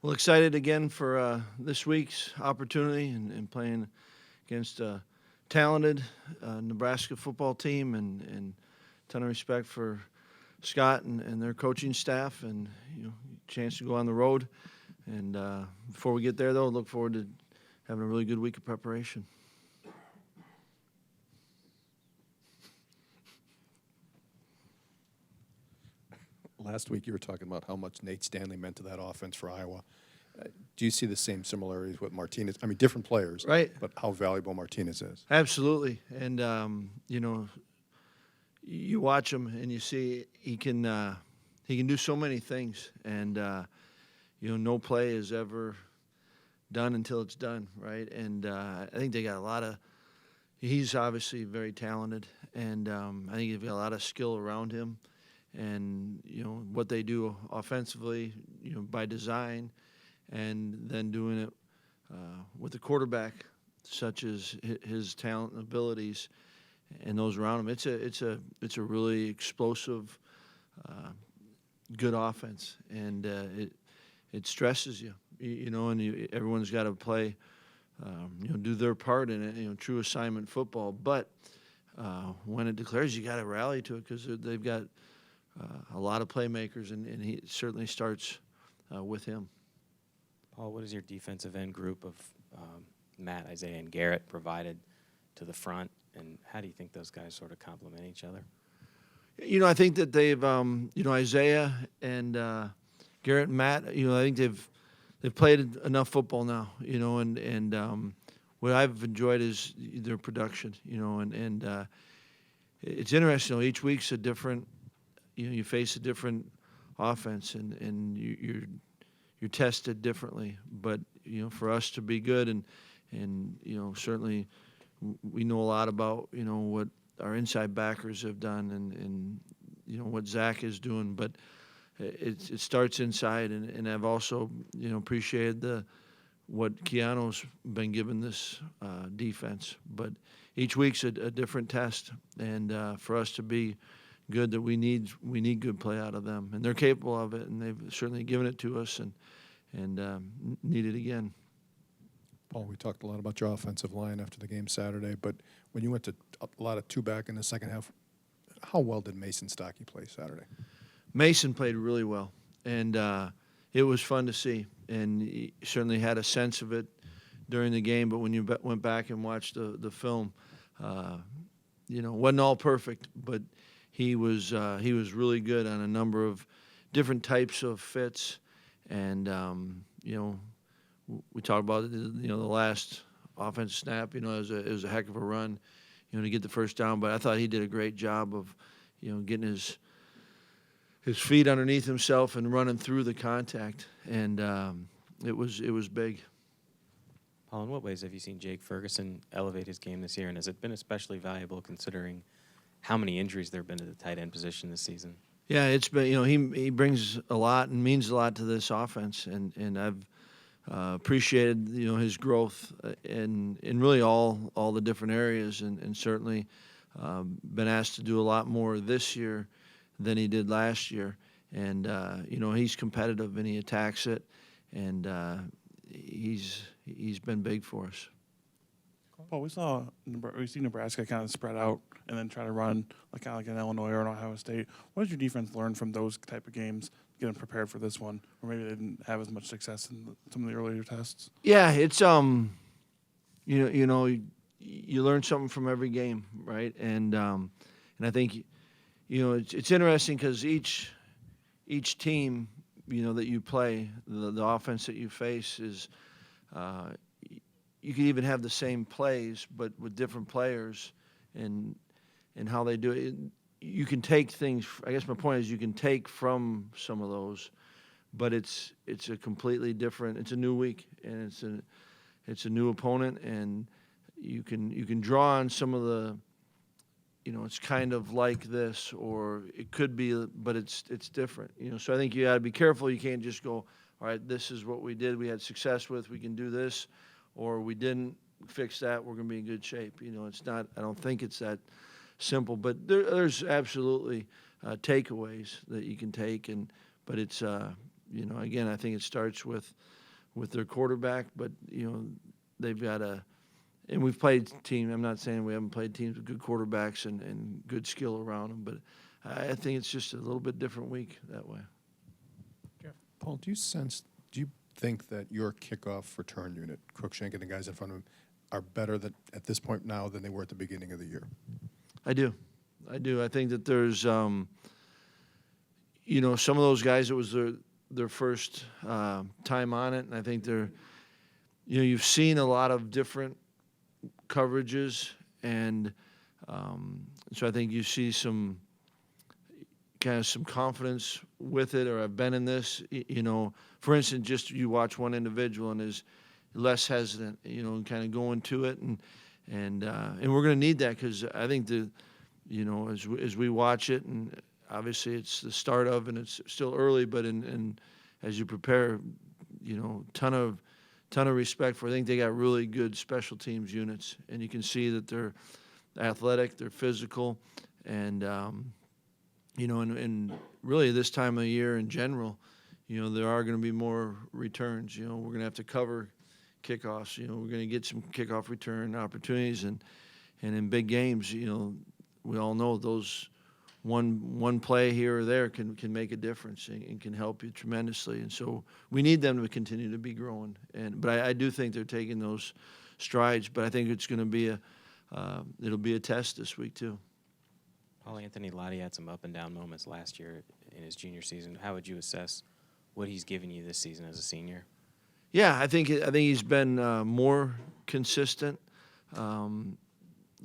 Well, excited again for this week's opportunity and playing against a talented Nebraska football team, and ton of respect for Scott and their coaching staff, and chance to go on the road. And before we get there, though, look forward to having a really good week of preparation. Last week you were talking about how much Nate Stanley meant to that offense for Iowa. Do you see the same similarities with Martinez? I mean, different players, right? But how valuable Martinez is. Absolutely. And you watch him and you see he can do so many things. And no play is ever done until it's done, right? And I think they got a lot of. He's obviously very talented, and I think they've got a lot of skill around him. And what they do offensively, by design, and then doing it with a quarterback such as his talent and abilities, and those around him. It's a really explosive, good offense, and it stresses you, and everyone's got to play, do their part in it. True assignment football, but when it declares, you got to rally to it because they've got. A lot of playmakers, and he certainly starts with him. Paul, what is your defensive end group of Matt, Isaiah, and Garrett provided to the front, and how do you think those guys sort of complement each other? I think that they've, Isaiah and Garrett and Matt, I think they've played enough football now, and what I've enjoyed is their production, and it's interesting. Each week's a different. You face a different offense, and you're tested differently. But for us to be good, and certainly we know a lot about what our inside backers have done, and what Zach is doing. But it starts inside, and I've also appreciated what Keanu's been given this defense. But each week's a different test, and for us to be good, that we need good play out of them, and they're capable of it, and they've certainly given it to us, and need it again. Paul, we talked a lot about your offensive line after the game Saturday, but when you went to a lot of two-back in the second half, how well did Mason Stockey play Saturday? Mason played really well, and it was fun to see, and he certainly had a sense of it during the game, but when you went back and watched the film, wasn't all perfect, but he was really good on a number of different types of fits, and we talked about the last offensive snap. It was a heck of a run, to get the first down. But I thought he did a great job of getting his feet underneath himself and running through the contact, and it was big. Paul, in what ways have you seen Jake Ferguson elevate his game this year, and has it been especially valuable considering how many injuries there have been to the tight end position this season? Yeah, it's been, he brings a lot and means a lot to this offense, and I've appreciated, his growth in really all the different areas, and certainly been asked to do a lot more this year than he did last year. And, he's competitive and he attacks it, and he's been big for us. Paul, we see Nebraska kind of spread out and then try to run kind of like an Illinois or an Ohio State. What did your defense learn from those type of games, getting prepared for this one, or maybe they didn't have as much success in some of the earlier tests? Yeah, it's you learn something from every game, right? And I think it's interesting because each team that you play, the offense that you face is. You could even have the same plays, but with different players, and how they do it. You can take things. I guess my point is you can take from some of those, but it's a completely different. It's a new week, and it's a new opponent, and you can draw on some of the. It's kind of like this, or it could be, but it's different. So I think you got to be careful. You can't just go, all right, this is what we did. We had success with. We can do this. Or we didn't fix that, we're going to be in good shape. It's not. I don't think it's that simple. But there's absolutely takeaways that you can take, but it's Again, I think it starts with their quarterback, but they've got and we've played team. I'm not saying we haven't played teams with good quarterbacks and good skill around them, but I think it's just a little bit different week that way. Paul, do you think that your kickoff return unit, Cruikshank and the guys in front of him, are better at this point now than they were at the beginning of the year? I do. I think that there's, some of those guys, it was their first time on it, and I think you've seen a lot of different coverages, and so I think you see some confidence with it, or I've been in this, for instance, just you watch one individual and is less hesitant, and kind of going to it, and we're going to need that, because I think as we watch it, and obviously it's the start of, and it's still early, but as you prepare, ton of respect for. I think they got really good special teams units, and you can see that they're athletic, they're physical, and and really this time of year in general, there are going to be more returns. We're going to have to cover kickoffs. We're going to get some kickoff return opportunities, and in big games, we all know those one play here or there can make a difference and can help you tremendously. And so we need them to continue to be growing. But I do think they're taking those strides. But I think it's going to be it'll be a test this week too. Paul Anthony Lottie had some up and down moments last year in his junior season. How would you assess what he's given you this season as a senior? Yeah, I think he's been more consistent.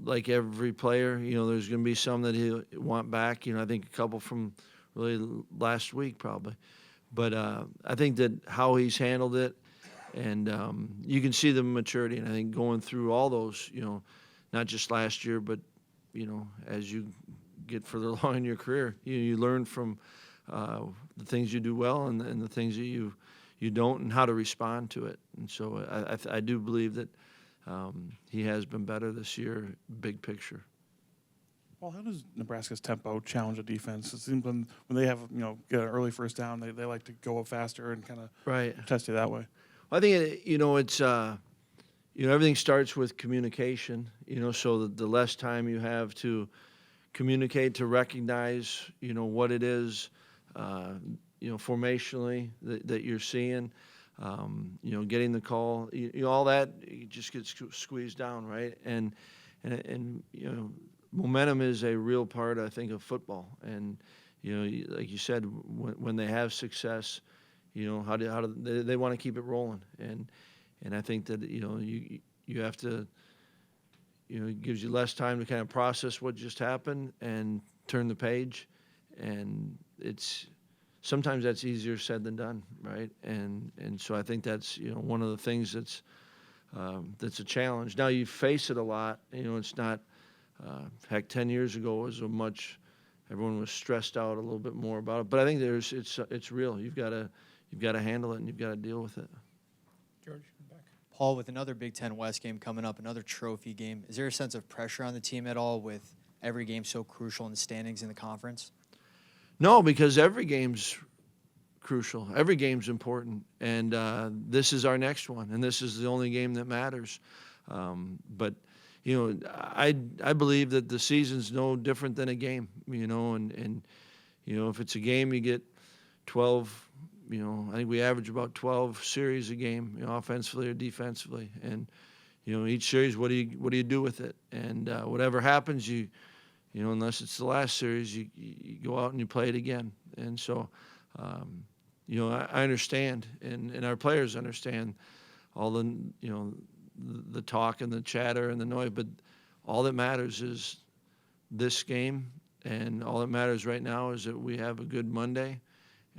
Like every player, there's going to be some that he'll want back. I think a couple from really last week probably. But I think that how he's handled it, and you can see the maturity. And I think going through all those, not just last year, but, as you get further along in your career, you learn from the things you do well and the things that you don't, and how to respond to it. And so I do believe that he has been better this year, big picture. Well, how does Nebraska's tempo challenge a defense? It seems when they have, get an early first down, they like to go up faster and kind of test you that way. Well, I think it's everything starts with communication. So that the less time you have to communicate, to recognize, what it is, formationally that you're seeing. Getting the call, all that, it just gets squeezed down, right? And momentum is a real part, I think, of football. And like you said, when they have success, how do they want to keep it rolling? And I think that you have to, it gives you less time to kind of process what just happened and turn the page, and sometimes that's easier said than done, right? And so I think that's one of the things that's a challenge. Now you face it a lot. It's not. Heck, 10 years ago was everyone was stressed out a little bit more about it. But I think it's real. You've got to handle it, and you've got to deal with it. George, come back. Paul, with another Big Ten West game coming up, another trophy game, is there a sense of pressure on the team at all with every game so crucial in the standings in the conference? No, because every game's crucial. Every game's important, and this is our next one, and this is the only game that matters. But I believe that the season's no different than a game. And if it's a game, you get 12. I think we average about 12 series a game, offensively or defensively, and each series, what do you do with it? And whatever happens, unless it's the last series, you go out and you play it again. And so, I understand, and our players understand all the talk and the chatter and the noise, but all that matters is this game, and all that matters right now is that we have a good Monday,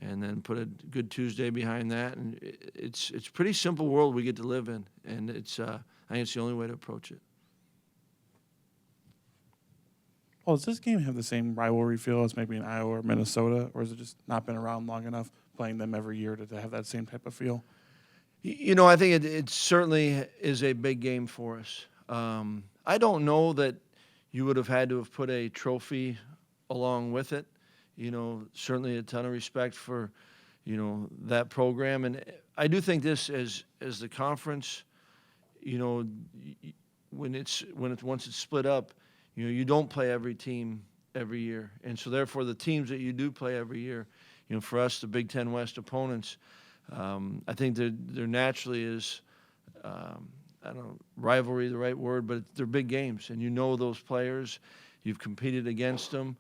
and then put a good Tuesday behind that, and it's a pretty simple world we get to live in, and I think it's the only way to approach it. Well, does this game have the same rivalry feel as maybe in Iowa or Minnesota, or has it just not been around long enough playing them every year to have that same type of feel? I think it certainly is a big game for us. I don't know that you would have had to have put a trophy along with it. Certainly a ton of respect for, that program. And I do think this as the conference, once it's split up, you don't play every team every year, and so therefore the teams that you do play every year, for us the Big Ten West opponents, I think there naturally is. I don't know, rivalry the right word, but they're big games, and those players, you've competed against them.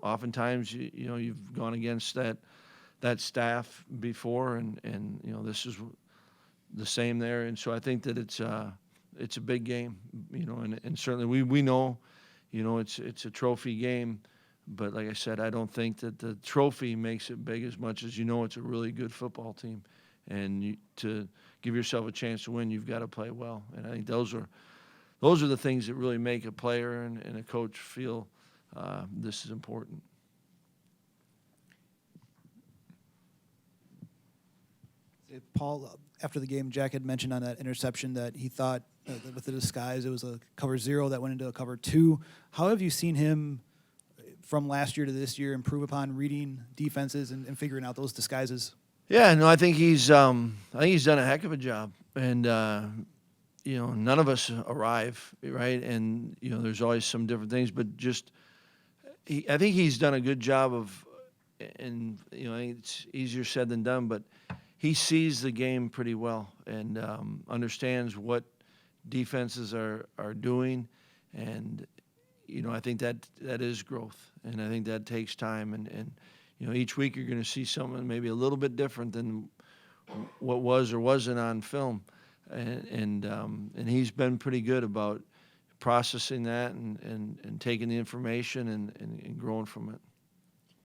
Oftentimes you've gone against that staff before, and this is the same there, and so I think that it's a big game, and certainly we know, it's a trophy game, but like I said, I don't think that the trophy makes it big as much as it's a really good football team, and to give yourself a chance to win, you've got to play well, and I think those are the things that really make a player and a coach feel this is important. Paul, after the game, Jack had mentioned on that interception that he thought that with the disguise it was a cover 0 that went into a cover 2. How have you seen him from last year to this year improve upon reading defenses and figuring out those disguises? Yeah, no, I think he's done a heck of a job, and none of us arrive, right? And there's always some different things, but I think he's done a good job of, and I think it's easier said than done, but he sees the game pretty well and understands what defenses are doing, and I think that is growth, and I think that takes time, and each week you're going to see something maybe a little bit different than what was or wasn't on film, and he's been pretty good about processing that and taking the information and growing from it.